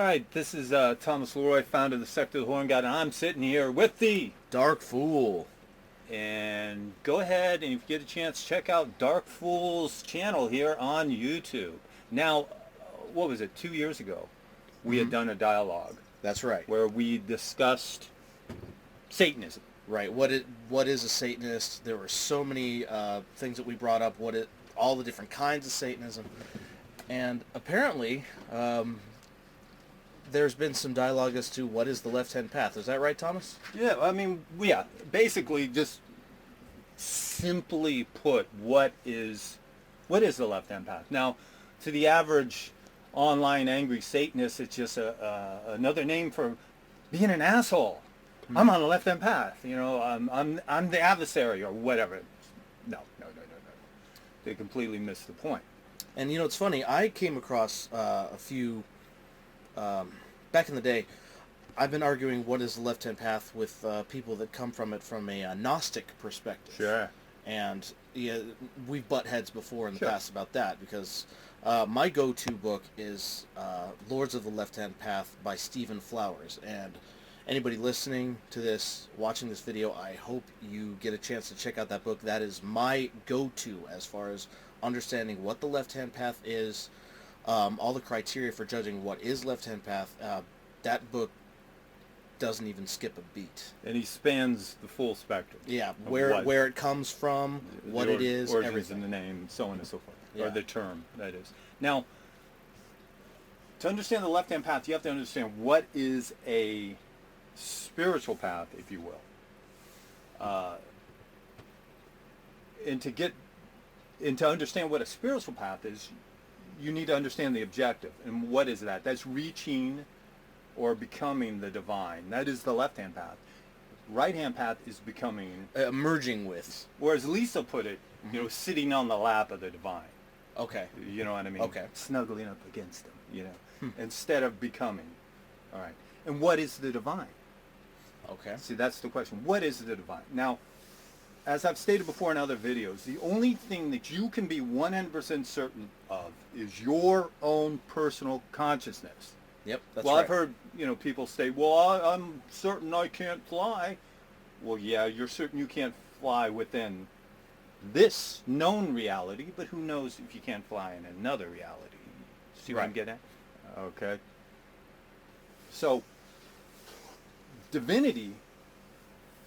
right, this is Thomas LeRoy, founder of the Sect of the Horn God, and I'm sitting here with the Dark Fool. And go ahead and if you get a chance, check out Dark Fool's channel here on YouTube. Now, what was it, 2 years ago, we had done a dialogue. That's right. Where we discussed Satanism. Right. What is a Satanist? There were so many things that we brought up. All the different kinds of Satanism. And apparently, there's been some dialogue as to what is the left-hand path. Is that right, Thomas? Yeah, I mean, yeah, basically just simply put, what is the left-hand path? Now, to the average online angry Satanist, it's just another name for being an asshole. I'm on the left-hand path, I'm the adversary or whatever. No. They completely missed the point. And it's funny, I came across a few, back in the day, I've been arguing what is the left-hand path with people that come from it from a Gnostic perspective. Sure. And yeah, we've butt heads before in the Sure. past about that because my go-to book is Lords of the Left-Hand Path by Stephen Flowers. And anybody listening to this, watching this video, I hope you get a chance to check out that book. That is my go-to as far as understanding what the left-hand path is, all the criteria for judging what is left-hand path. That book doesn't even skip a beat. And he spans the full spectrum. Yeah, where it comes from, what it is, origins everything. in the name, so on and so forth, Yeah. or the term, that is. Now, to understand the left-hand path, you have to understand what is a spiritual path, if you will. And to understand what a spiritual path is, you need to understand the objective. And what is that? That's reaching or becoming the divine. That is the left-hand path. Right-hand path is becoming... merging with. Or as Lisa put it, sitting on the lap of the divine. Okay. You know what I mean? Okay. Snuggling up against him, instead of becoming. All right. And what is the divine? Okay. See, that's the question. What is the divine? Now, as I've stated before in other videos, the only thing that you can be 100% certain of is your own personal consciousness. Yep, that's well, right. I've heard, people say, well, I'm certain I can't fly. Well, yeah, you're certain you can't fly within this known reality, but who knows if you can't fly in another reality. See what I'm getting at? Okay. So, divinity,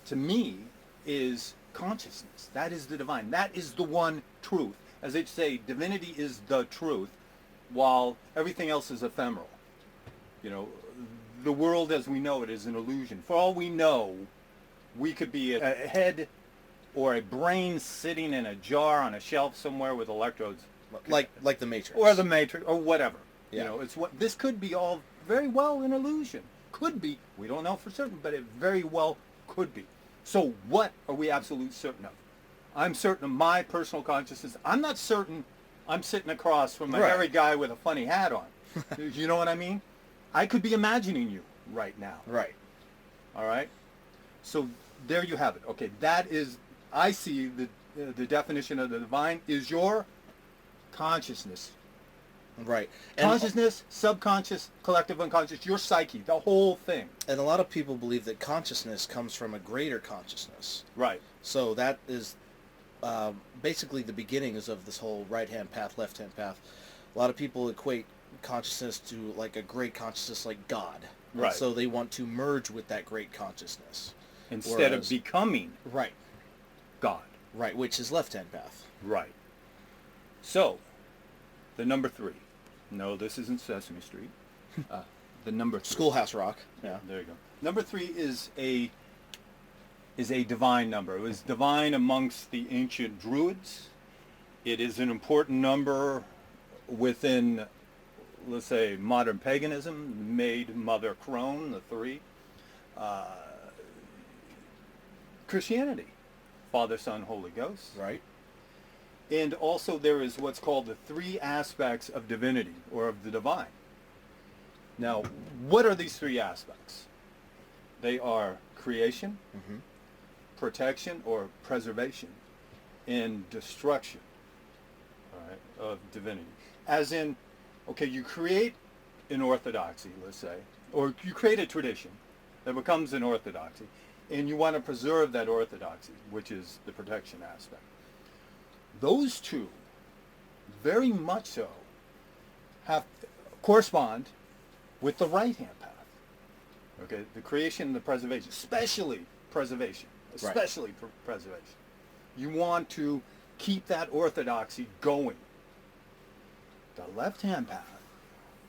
to me, is consciousness. That is the divine. That is the one truth. As they say, divinity is the truth, while everything else is ephemeral. The world as we know it is an illusion. For all we know, we could be a head or a brain sitting in a jar on a shelf somewhere with electrodes. Like the Matrix. Or the Matrix, or whatever. Yeah. This could be all very well an illusion. Could be. We don't know for certain, but it very well could be. So what are we absolutely certain of? I'm certain of my personal consciousness. I'm not certain I'm sitting across from a hairy guy with a funny hat on. You know what I mean? I could be imagining you right now. Right. All right? So there you have it. Okay, that is, I see the definition of the divine is your consciousness. Right. Consciousness, subconscious, collective unconscious, your psyche, the whole thing. And a lot of people believe that consciousness comes from a greater consciousness. Right. So that is basically the beginnings of this whole right-hand path, left-hand path. A lot of people equate consciousness to like a great consciousness like God. Right. And so they want to merge with that great consciousness. Instead of becoming right. God. Right, which is left-hand path. Right. So, the number 3. No, this isn't Sesame Street. The number 3. Schoolhouse Rock. Yeah. There you go. Number 3 is a divine number. It was divine amongst the ancient Druids. It is an important number within, let's say, modern paganism. Made Mother Crone, the 3. Christianity. Father, Son, Holy Ghost. Right. And also there is what's called the 3 aspects of divinity, or of the divine. Now, what are these 3 aspects? They are creation, protection or preservation, and destruction, all right, of divinity. As in, okay, you create an orthodoxy, let's say, or you create a tradition that becomes an orthodoxy, and you want to preserve that orthodoxy, which is the protection aspect. Those two, very much so, have correspond with the right-hand path. Okay, the creation and the preservation, especially preservation, especially preservation. You want to keep that orthodoxy going. The left-hand path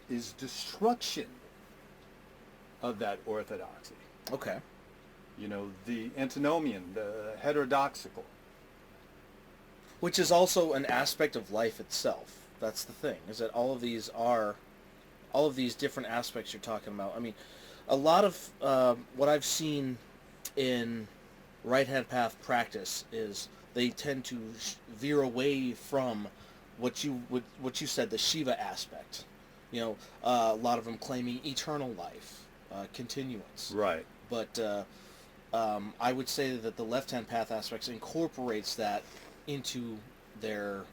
is destruction of that orthodoxy. Okay. You know, the antinomian, the heterodoxical. Which is also an aspect of life itself. That's the thing, is that all of these different aspects you're talking about. I mean, a lot of what I've seen in right-hand path practice is they tend to veer away from what you said, the Shiva aspect. You know, a lot of them claiming eternal life, continuance. Right. But I would say that the left-hand path aspects incorporates that into their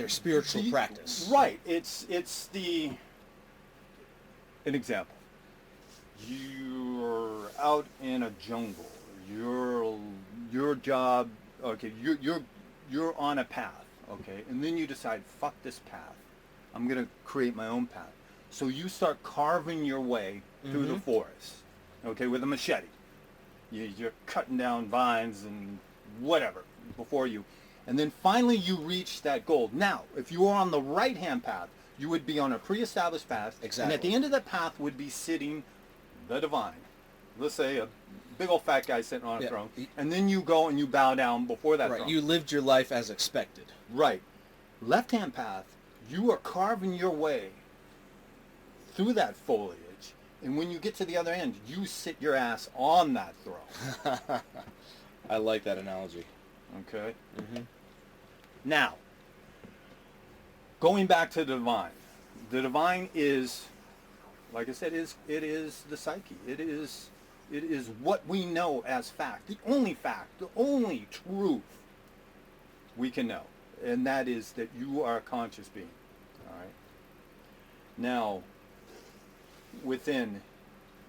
spiritual practice. Right. It's an example. You're out in a jungle. Your job. Okay. You're on a path. Okay, and then you decide, fuck this path. I'm gonna create my own path. So you start carving your way through the forest. Okay, with a machete. You're cutting down vines and whatever before you. And then finally you reach that goal. Now, if you were on the right-hand path, you would be on a pre-established path. Exactly. And at the end of that path would be sitting the divine. Let's say a big old fat guy sitting on a throne. And then you go and you bow down before that throne. You lived your life as expected. Right. Left-hand path, you are carving your way through that foliage. And when you get to the other end, you sit your ass on that throne. I like that analogy. Okay. Now, going back to the divine. The divine is, like I said, it is the psyche. It is what we know as fact, the only truth we can know, and that is that you are a conscious being. All right. Now, within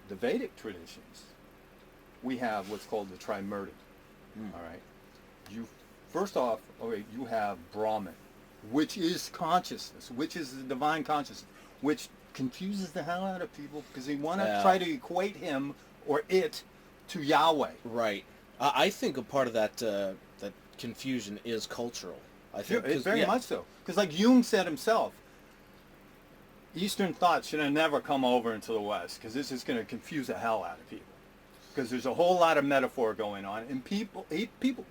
the Vedic traditions, we have what's called the Trimurti. All right. First off, you have Brahman, which is consciousness, which is the divine consciousness, which confuses the hell out of people because they want to try to equate him or it to Yahweh. Right. I think a part of that that confusion is cultural. I think it's very much so. Because like Jung said himself, Eastern thought should have never come over into the West because this is going to confuse the hell out of people. Because there's a whole lot of metaphor going on, and people,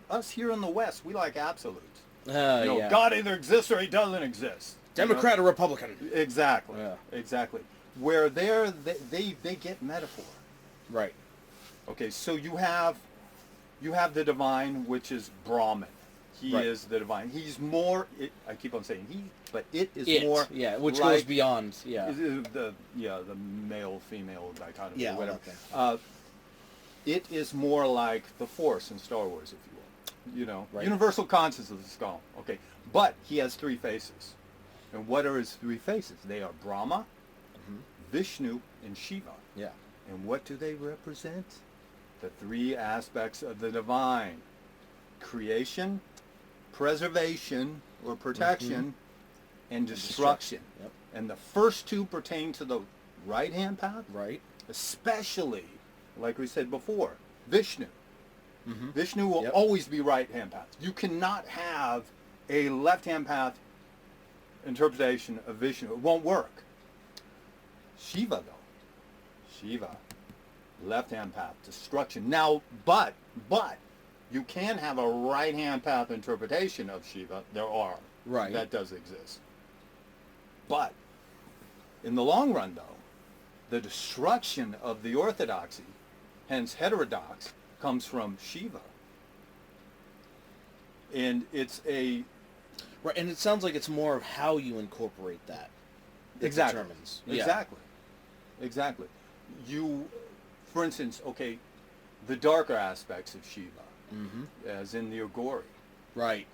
us here in the West, we like absolutes. God either exists or he doesn't exist. Democrat or Republican. Exactly. Yeah. Exactly. Where they get metaphor. Right. Okay, so you have the divine, which is Brahman. He is the divine. He's more. I keep on saying he, but it is more. Yeah, which goes beyond. Yeah. The male female dichotomy. Yeah. Whatever. It is more like the Force in Star Wars, if you will. Universal consciousness of the skull. Okay, but he has three faces, and what are his three faces? They are Brahma, Vishnu, and Shiva. Yeah. And what do they represent? The three aspects of the divine: creation, preservation or protection, and destruction. Yep. And the first two pertain to the right-hand path. Right. Especially, like we said before, Vishnu. Vishnu will always be right-hand path. You cannot have a left-hand path interpretation of Vishnu. It won't work. Shiva, though. Shiva, left-hand path, destruction. Now, but you can have a right-hand path interpretation of Shiva. There are. Right. That does exist. But in the long run, though, the destruction of the orthodoxy, hence heterodox, comes from Shiva. And it's a... Right, and it sounds like it's more of how you incorporate that. Exactly. Determines. Exactly. You, for instance, the darker aspects of Shiva, as in the Agori. Right.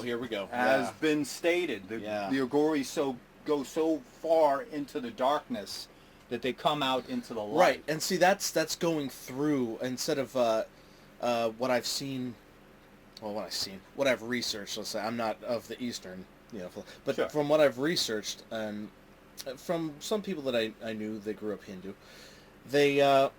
Here we go. Has been stated. The Agori so go so far into the darkness that they come out into the light. Right, and see that's going through instead of what I've seen. Well, what I've researched. Let's say I'm not of the Eastern, but Sure. from what I've researched and from some people that I knew that grew up Hindu, they a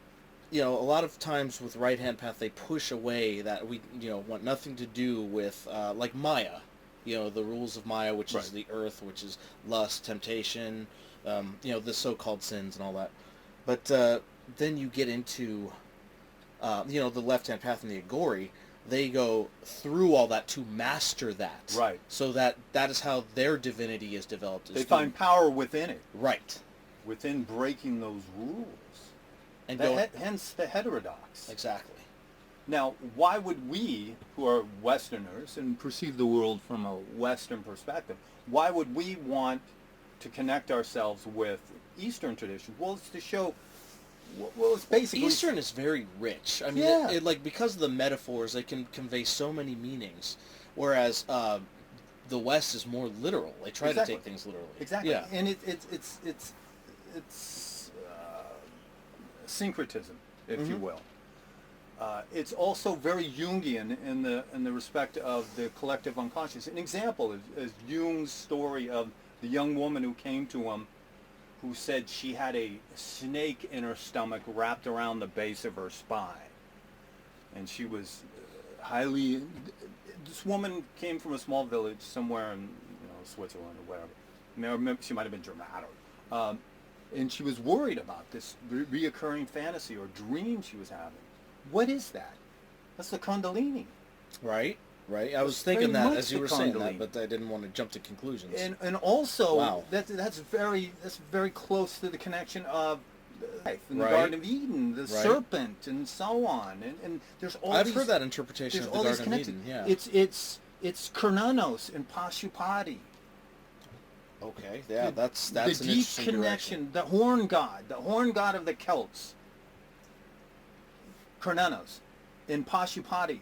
lot of times with right hand path they push away that we want nothing to do with like Maya, the rules of Maya, which is Right. the earth, which is lust, temptation, the so-called sins and all that. But then you get into the left hand path and the Agori. They go through all that to master that. Right. So that is how their divinity is developed. They find power within it. Right. Within breaking those rules. And Hence the heterodox. Exactly. Now, why would we, who are Westerners and perceive the world from a Western perspective, why would we want to connect ourselves with Eastern tradition? Well, it's to show. Well, it's basically Eastern is very rich. I mean, Yeah. like because of the metaphors, they can convey so many meanings, whereas the West is more literal. They try Exactly. to take things literally. Exactly. Yeah. And it's syncretism, if you will. It's also very Jungian in the respect of the collective unconscious. An example is Jung's story of the young woman who came to him, who said she had a snake in her stomach wrapped around the base of her spine, and she was highly. This woman came from a small village somewhere in Switzerland or whatever. She might have been German, and she was worried about this reoccurring fantasy or dream she was having. What is that? That's the Kundalini. Right. Right. I was Very thinking that much as you the were saying Kundalini. that, but I didn't want to jump to conclusions. And also Wow. that's very close to the connection of life in the Right. Garden of Eden, the Right. serpent, and so on. And there's all I've these, heard that interpretation there's of the all these Garden of connections. Eden. Yeah. It's Kurnanos and Pashupati. Okay. Yeah. The- That's the an deep interesting connection, the horn god of the Celts. Kurnanos in Pashupati,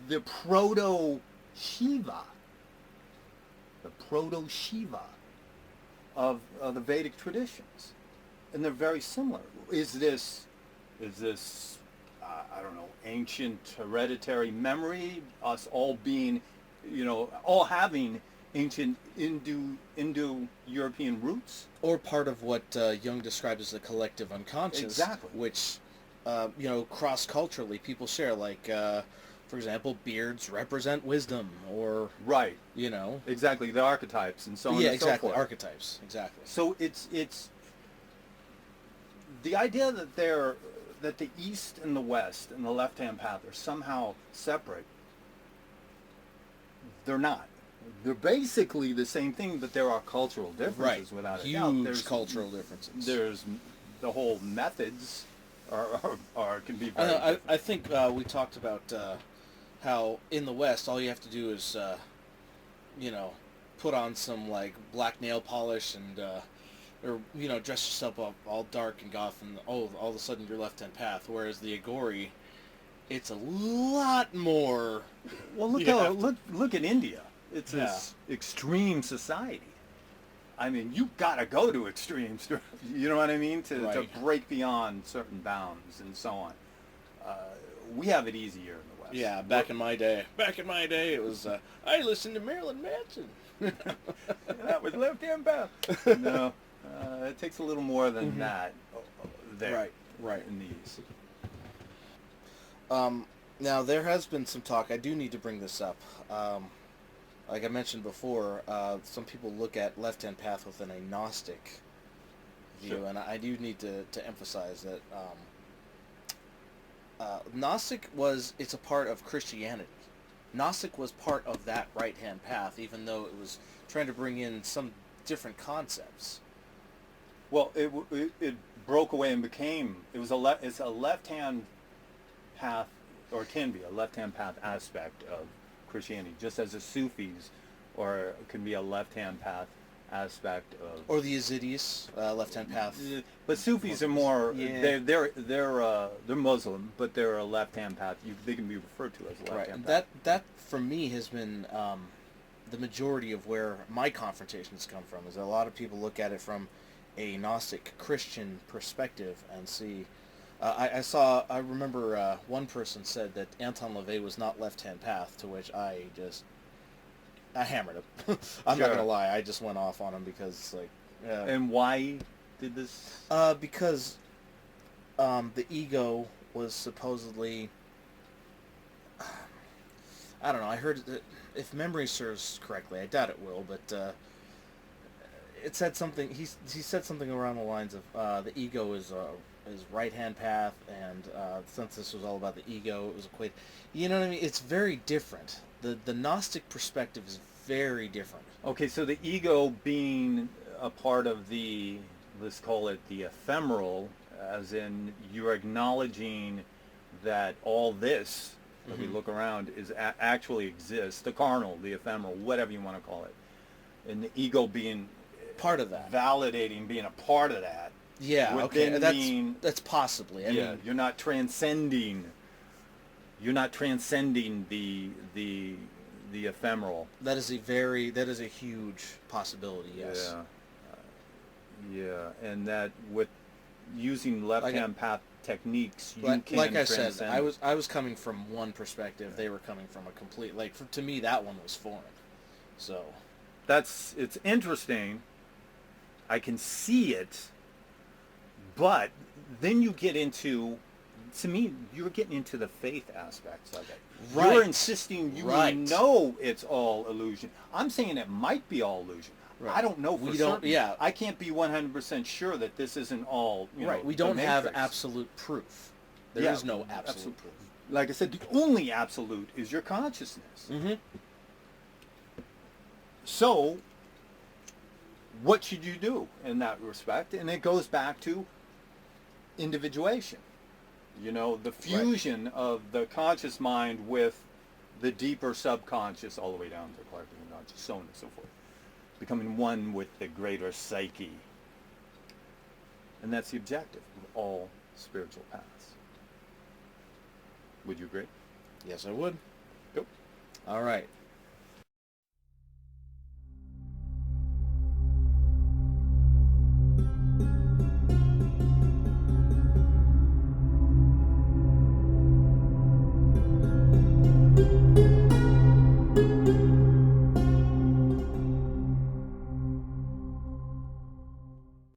the proto Shiva of the Vedic traditions, and they're very similar. Is this I don't know, ancient hereditary memory? Us all being, all having ancient Indo-European roots. Or part of what Jung described as the collective unconscious, Exactly. which cross-culturally people share. Like, for example, beards represent wisdom, or Right. you know, Exactly. The archetypes and so on yeah, and so exactly, forth. archetypes, exactly. So it's the idea that that the East and the West and the left-hand path are somehow separate. They're not. They're basically the same thing, but there are cultural differences Right, without a huge doubt. There's cultural differences. There's the whole methods can be very I different. think we talked about how in the West all you have to do is put on some like black nail polish and or dress yourself up all dark and goth, and all of a sudden you're left-hand path. Whereas the Agori, it's a lot more. Well, look at India. It's this extreme society. I mean, you gotta go to extremes. You know what I mean? To Right. break beyond certain bounds and so on. We have it easier in the West. Yeah, back in my day, it was I listened to Marilyn Manson. That was left-hand path. No, it takes a little more than that. There, Right. in these. Now there has been some talk. I do need to bring this up. Like I mentioned before, some people look at left-hand path with an agnostic view, Sure. and I do need to emphasize that Gnostic it's a part of Christianity. Gnostic was part of that right-hand path, even though it was trying to bring in some different concepts. Well, it broke away and became it's a left-hand path, or can be a left-hand path aspect of Christianity, just as the Sufis can be a left-hand path aspect of. Or the Yazidis, left-hand path. But Sufis are more. Yeah. They're Muslim, but they're a left-hand path. They can be referred to as a left-hand path. That for me has been the majority of where my confrontations come from is that a lot of people look at it from a Gnostic Christian perspective and see. I remember one person said that Anton LaVey was not left-hand path, to which I hammered him. I'm not Sure. gonna lie, I just went off on him because And why did this? because the ego was supposedly, I don't know. I heard that, if memory serves correctly, I doubt it will, but it said something. He said something around the lines of the ego is right hand path, and since this was all about the ego, it was equated. You know what I mean? It's very different. The Gnostic perspective is very different. Okay, so the ego being a part of the, let's call it the ephemeral, as in you're acknowledging that all this that we look around is actually exists, the carnal, the ephemeral, whatever you want to call it, and the ego being Part of that. validating, being a part of that. Yeah. would Okay. then That's mean- possibly. I mean, You're not transcending. You're not transcending the ephemeral. that is a huge possibility. Yes. Yeah, and that with using left-hand path techniques, you can Like I transcend. said, I was coming from one perspective. They were coming from a complete, to me, that one was foreign. So It's interesting. I can see it, but then you get into, to me, you're getting into the faith aspects of it. Right. You're insisting you Right. know it's all illusion. I'm saying it might be all illusion. Right. I don't know for We don't- certain. yeah. I can't be 100% sure that this isn't all, right, we the don't have Matrix. absolute proof. There is Yeah, no absolute proof. Like I said, the only absolute is your consciousness. Mm-hmm. So, what should you do in that respect? And it goes back to individuation. The fusion of the conscious mind with the deeper subconscious, all the way down to collective unconscious, so on and so forth. Becoming one with the greater psyche. And that's the objective of all spiritual paths. Would you agree? Yes, I would. Yep. All right.